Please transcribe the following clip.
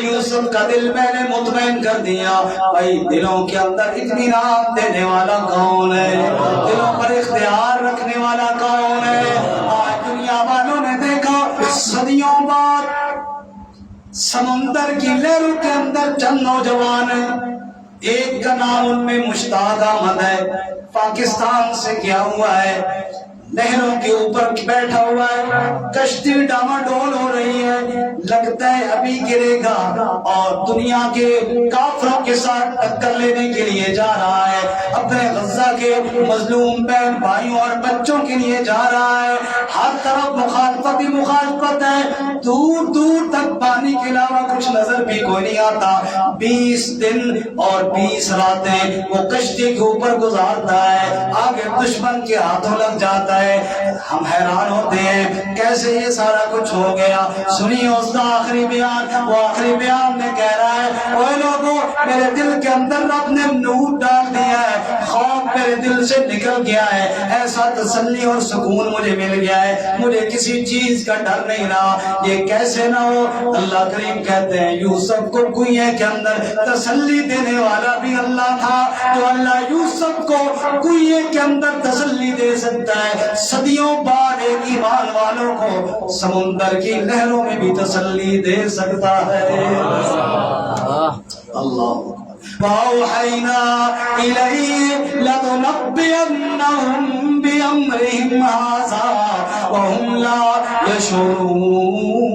یوسف کا دل میں نے مطمئن کر دیا. بھائی دلوں کے اندر اطمینان دینے والا کون ہے؟ دلوں پر اختیار رکھنے والا کون ہے؟ آج دنیا والوں نے دیکھا صدیوں بعد سمندر کی لہروں کے اندر چند نوجوان ہیں. ایک کا نام ان میں مشتاق احمد ہے، پاکستان سے کیا ہوا ہے، نہروں کے اوپر بیٹھا ہوا ہے، کشتی ڈاماڈول ہو رہی ہے، لگتا ہے ابھی گرے گا اور دنیا کے کافروں کے ساتھ ٹکر لینے کے لیے جا رہا ہے، اپنے غزہ کے مظلوم بہن بھائیوں اور بچوں کے لیے جا رہا ہے. ہر طرف مخالفت ہی مخالفت ہے، دور دور تک پانی کے علاوہ کچھ نظر بھی کوئی نہیں آتا. 20 دن اور 20 راتیں وہ کشتی کے اوپر گزارتا ہے، آگے دشمن کے ہاتھوں لگ جاتا ہے. ہم حیران ہوتے ہیں کیسے یہ سارا کچھ ہو گیا. سنیے اس کا آخری بیان. وہ آخری بیان میں کہہ رہا ہے اوے لوگوں، میرے دل کے اندر رب نے نور ڈال دیا ہے، خوف میرے دل سے نکل گیا ہے، ایسا تسلی اور سکون مجھے مل گیا ہے، مجھے کسی چیز کا ڈر نہیں رہا. یہ کیسے نہ ہو؟ اللہ کریم کہتے ہیں یوسف کو کنویں کے اندر تسلی دینے والا بھی اللہ تھا. تو اللہ یوسف کو کنویں کے اندر تسلی دے سکتا ہے، صدیوں بعد ایک ایمان والوں کو سمندر کی لہروں میں بھی تسلی دے سکتا ہے. اللہ وَأَوْحَيْنَا إِلَيْهِ لَتُنَبِّئَنَّهُم بِأَمْرِهِمْ هَٰذَا وَهُمْ لَا يَشْعُرُونَ.